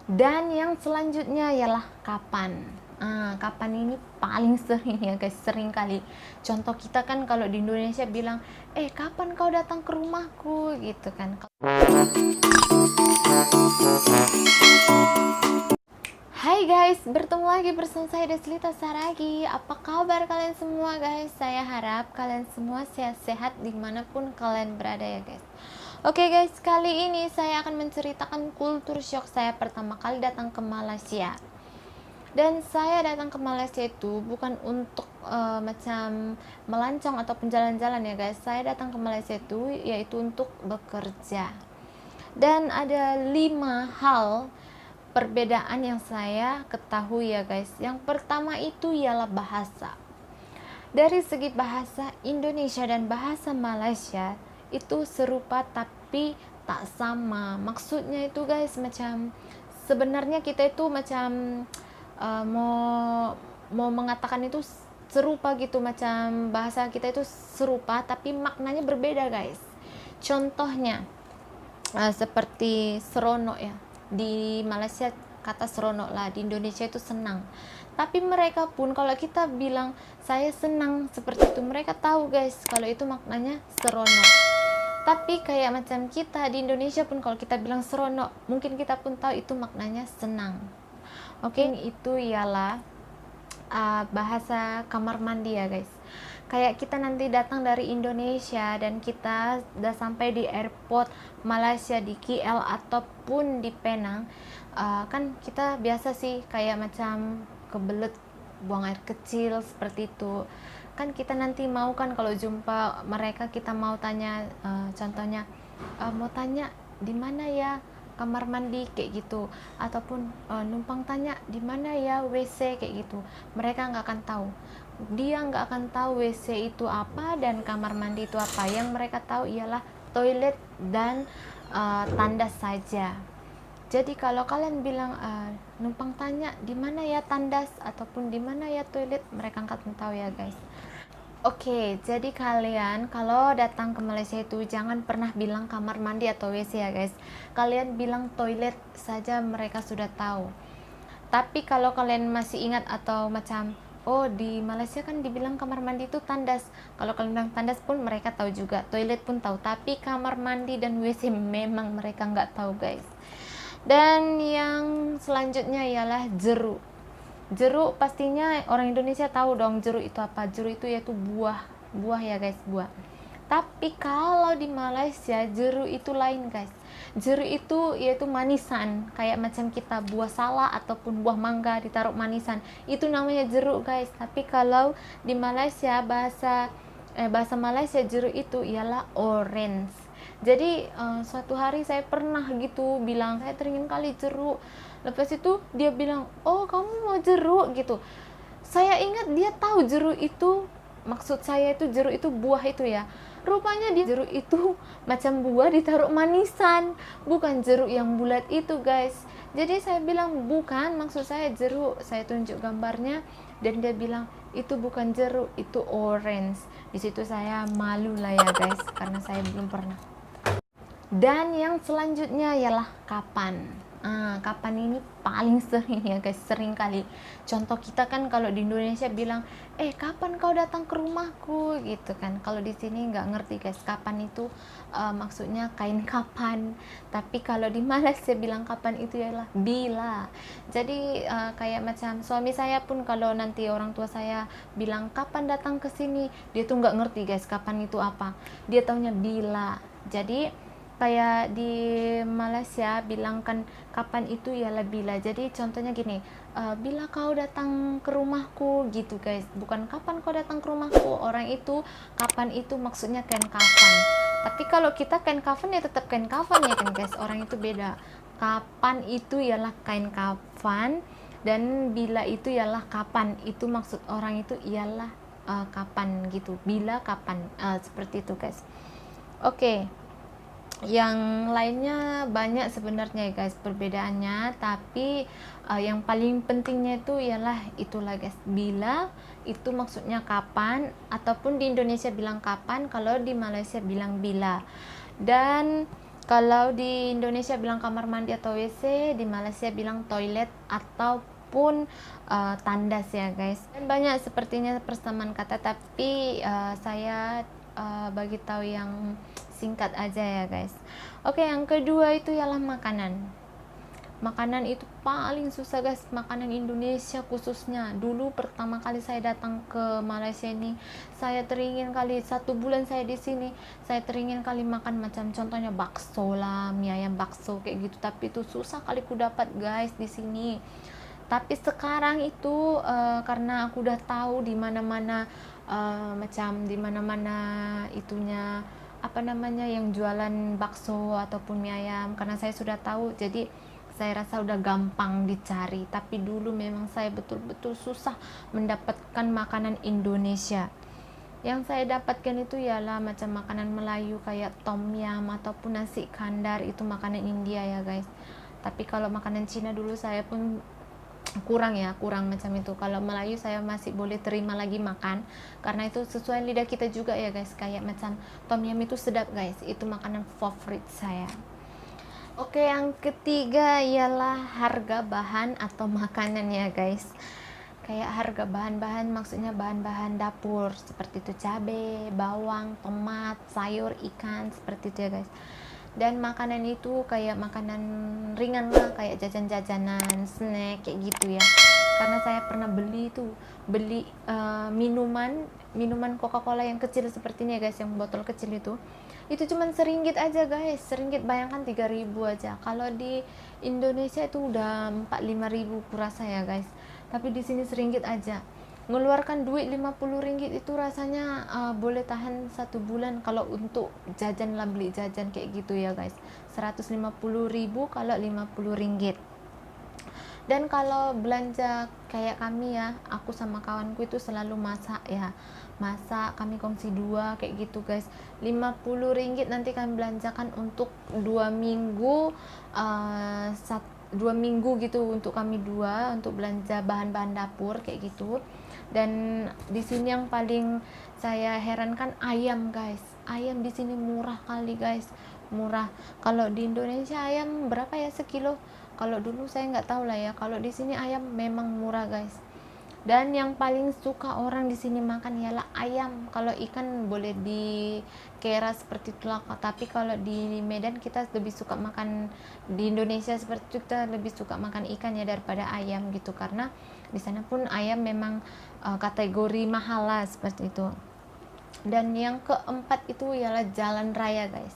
Dan yang selanjutnya ialah kapan. Kapan ini paling sering ya guys, sering kali. Contoh kita kan kalau di Indonesia bilang, kapan kau datang ke rumahku gitu kan. Hai guys, bertemu lagi bersama saya Deslita Saragi. Apa kabar kalian semua guys? Saya harap kalian semua sehat-sehat dimanapun kalian berada ya guys. Oke guys, kali ini saya akan menceritakan kultur shock saya pertama kali datang ke Malaysia. Dan saya datang ke Malaysia itu bukan untuk macam melancong ataupun jalan-jalan ya guys. Saya datang ke Malaysia itu yaitu untuk bekerja. Dan ada 5 hal perbedaan yang saya ketahui ya guys. Yang pertama itu ialah bahasa. Dari segi bahasa, Indonesia dan bahasa Malaysia itu serupa tapi tak sama. Maksudnya itu guys, macam sebenarnya kita itu macam mau mengatakan itu serupa gitu, macam bahasa kita itu serupa tapi maknanya berbeda guys. Contohnya seperti seronok ya, di Malaysia kata seronok lah, di Indonesia itu senang. Tapi mereka pun kalau kita bilang saya senang seperti itu, mereka tahu guys kalau itu maknanya seronok. Tapi kayak macam kita di Indonesia pun kalau kita bilang seronok, mungkin kita pun tahu itu maknanya senang. Oke, itu ialah bahasa kamar mandi ya guys. Kayak kita nanti datang dari Indonesia dan kita udah sampai di airport Malaysia di KL ataupun di Penang, kan kita biasa sih kayak macam kebelet buang air kecil seperti itu. Kan kita nanti mau kan kalau jumpa mereka kita mau tanya, contohnya mau tanya di mana ya kamar mandi kayak gitu, ataupun numpang tanya di mana ya WC kayak gitu. Mereka nggak akan tahu, dia nggak akan tahu WC itu apa dan kamar mandi itu apa. Yang mereka tahu ialah toilet dan tandas saja. Jadi kalau kalian bilang numpang tanya di mana ya tandas ataupun di mana ya toilet, mereka nggak akan tahu ya guys. Oke, jadi kalian kalau datang ke Malaysia itu jangan pernah bilang kamar mandi atau WC ya guys. Kalian bilang toilet saja, mereka sudah tahu. Tapi kalau kalian masih ingat atau macam, oh di Malaysia kan dibilang kamar mandi itu tandas. Kalau kalian bilang tandas pun mereka tahu juga, toilet pun tahu. Tapi kamar mandi dan WC memang mereka nggak tahu guys. Dan yang selanjutnya ialah jeruk. Jeruk pastinya orang Indonesia tahu dong jeruk itu apa. Jeruk itu yaitu buah ya guys, buah. Tapi kalau di Malaysia jeruk itu lain guys. Jeruk itu yaitu manisan, kayak macam kita buah salak ataupun buah mangga ditaruh manisan, itu namanya jeruk guys. Tapi kalau di Malaysia bahasa Malaysia jeruk itu ialah orange. Jadi suatu hari saya pernah gitu bilang saya teringin kali jeruk. Lepas itu dia bilang, oh kamu mau jeruk gitu. Saya ingat dia tahu jeruk itu, maksud saya itu jeruk itu buah itu ya. Rupanya dia jeruk itu macam buah ditaruh manisan, bukan jeruk yang bulat itu guys. Jadi saya bilang bukan, maksud saya jeruk. Saya tunjuk gambarnya dan dia bilang itu bukan jeruk, itu orange. Di situ saya malu lah ya guys, karena saya belum pernah. Dan yang selanjutnya ialah kapan. Kapan ini paling sering ya guys, sering kali. Contoh kita kan kalau di Indonesia bilang, kapan kau datang ke rumahku gitu kan. Kalau di sini nggak ngerti guys, kapan itu maksudnya kain kapan. Tapi kalau di Malaysia bilang kapan itu ialah bila. Jadi kayak macam suami saya pun kalau nanti orang tua saya bilang kapan datang ke sini, dia tuh nggak ngerti guys kapan itu apa. Dia taunya bila. Jadi kayak di Malaysia bilang kan kapan itu ialah bila. Jadi contohnya gini, bila kau datang ke rumahku gitu guys, bukan kapan kau datang ke rumahku. Orang itu kapan itu maksudnya kain kafan. Tapi kalau kita kain kafan ya tetap kain kafan ya kan guys, orang itu beda. Kapan itu ialah kain kafan dan bila itu ialah kapan. Itu maksud orang itu ialah kapan gitu, bila kapan, seperti itu guys. Oke. Yang lainnya banyak sebenarnya guys perbedaannya, tapi yang paling pentingnya itu ialah itulah guys, bila itu maksudnya kapan, ataupun di Indonesia bilang kapan, kalau di Malaysia bilang bila. Dan Kalau di Indonesia bilang kamar mandi atau WC, di Malaysia bilang toilet ataupun tandas ya guys. Dan banyak sepertinya persamaan kata, tapi saya bagi tahu yang singkat aja ya guys. Oke, yang kedua itu ialah makanan. Makanan itu paling susah guys, makanan Indonesia khususnya. Dulu pertama kali saya datang ke Malaysia ini, saya teringin kali 1 bulan saya di sini, saya teringin kali makan macam contohnya bakso lah, mie ayam bakso kayak gitu, tapi itu susah kali ku dapat guys di sini. Tapi sekarang itu karena aku udah tahu di mana-mana, macam di mana-mana itunya apa namanya yang jualan bakso ataupun mie ayam, karena saya sudah tahu, jadi saya rasa udah gampang dicari. Tapi dulu memang saya betul-betul susah mendapatkan makanan Indonesia. Yang saya dapatkan itu ialah macam makanan Melayu kayak tom yum ataupun nasi kandar, itu makanan India ya guys. Tapi kalau makanan Cina dulu saya pun kurang macam itu. Kalau Melayu saya masih boleh terima lagi makan, karena itu sesuai lidah kita juga ya guys. Kayak macam tom yum itu sedap guys, itu makanan favorit saya. Oke, yang ketiga ialah harga bahan atau makanan ya guys. Kayak harga bahan-bahan, maksudnya bahan-bahan dapur seperti itu, cabai, bawang, tomat, sayur, ikan, seperti itu ya guys. Dan makanan itu kayak makanan ringan lah, kayak jajan-jajanan, snack kayak gitu ya. Karena saya pernah beli minuman Coca-Cola yang kecil seperti ini ya guys, yang botol kecil itu cuma RM1 aja guys. RM1, bayangkan 3.000 aja. Kalau di Indonesia itu udah 4-5 ribu kurasa ya guys, tapi di sini RM1 aja. Ngeluarkan duit RM50 itu rasanya boleh tahan 1 bulan kalau untuk jajan lah, beli jajan kayak gitu ya guys. 150.000 kalau RM50. Dan kalau belanja kayak kami ya, aku sama kawanku itu selalu masak ya, masak kami kongsi 2 kayak gitu guys. RM50 nanti kami belanjakan untuk 2 minggu, 2 minggu gitu untuk kami untuk belanja bahan-bahan dapur kayak gitu. Dan di sini yang paling saya herankan ayam guys, ayam di sini murah kali guys, murah. Kalau di Indonesia ayam berapa ya sekilo? Kalau dulu saya nggak tahu lah ya. Kalau di sini ayam memang murah guys. Dan yang paling suka orang di sini makan ialah ayam. Kalau ikan boleh dikira seperti itulah, tapi kalau di Medan kita lebih suka makan, di Indonesia seperti itu kita lebih suka makan ikan ya daripada ayam gitu, karena di sana pun ayam memang kategori mahal lah seperti itu. Dan yang keempat itu ialah jalan raya guys.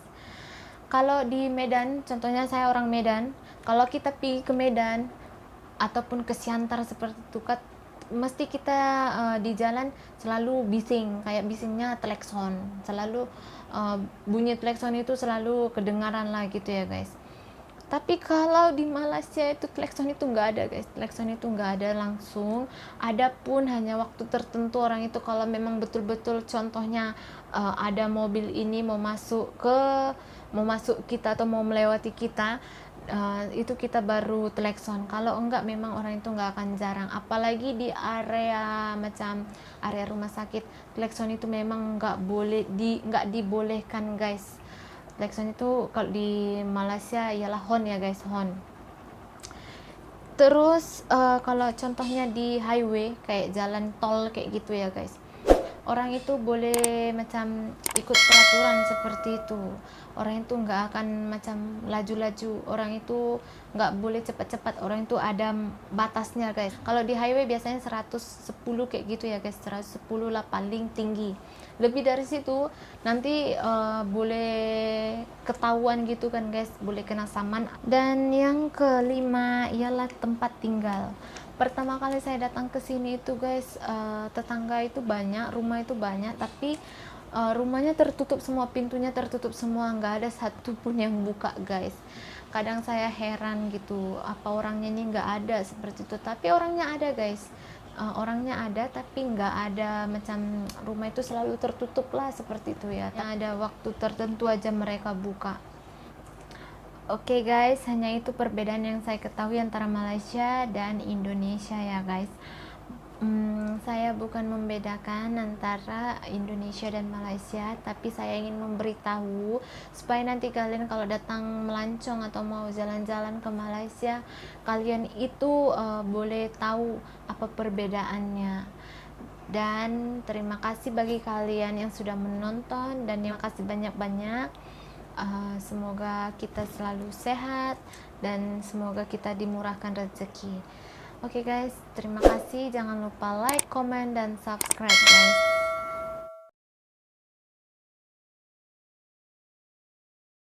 Kalau di Medan, contohnya saya orang Medan, kalau kita pergi ke Medan ataupun ke Siantar seperti itu, mesti kita di jalan selalu bising, kayak bisingnya klakson, selalu bunyi klakson itu selalu kedengaran lah gitu ya guys. Tapi kalau di Malaysia itu klakson itu nggak ada guys, klakson itu nggak ada langsung, ada pun hanya waktu tertentu. Orang itu kalau memang betul-betul contohnya ada mobil ini mau masuk kita atau mau melewati kita, itu kita baru klakson. Kalau enggak memang orang itu nggak akan jarang, apalagi di area macam area rumah sakit, klakson itu memang nggak dibolehkan guys. Klakson itu kalau di Malaysia ialah horn ya guys, horn. Terus kalau contohnya di highway kayak jalan tol kayak gitu ya guys, orang itu boleh macam ikut peraturan seperti itu. Orang itu nggak akan macam laju-laju, orang itu nggak boleh cepat-cepat, orang itu ada batasnya guys. Kalau di highway biasanya 110 kayak gitu ya guys, 110 lah paling tinggi. Lebih dari situ nanti boleh ketahuan gitu kan guys, boleh kena saman. Dan yang kelima ialah tempat tinggal. Pertama kali saya datang ke sini itu guys, tetangga itu banyak, rumah itu banyak, tapi rumahnya tertutup semua, pintunya tertutup semua, nggak ada satu pun yang buka guys. Kadang saya heran gitu, apa orangnya ini nggak ada seperti itu, tapi orangnya ada guys. Orangnya ada tapi nggak ada macam rumah itu selalu tertutup lah seperti itu ya. Ada waktu tertentu aja mereka buka. Oke guys, hanya itu perbedaan yang saya ketahui antara Malaysia dan Indonesia ya guys. Saya bukan membedakan antara Indonesia dan Malaysia, tapi saya ingin memberitahu supaya nanti kalian kalau datang melancong atau mau jalan-jalan ke Malaysia, kalian itu boleh tahu apa perbedaannya. Dan terima kasih bagi kalian yang sudah menonton, dan terima kasih banyak-banyak. Semoga kita selalu sehat dan semoga kita dimurahkan rezeki. Oke guys, terima kasih. Jangan lupa like, comment, dan subscribe guys.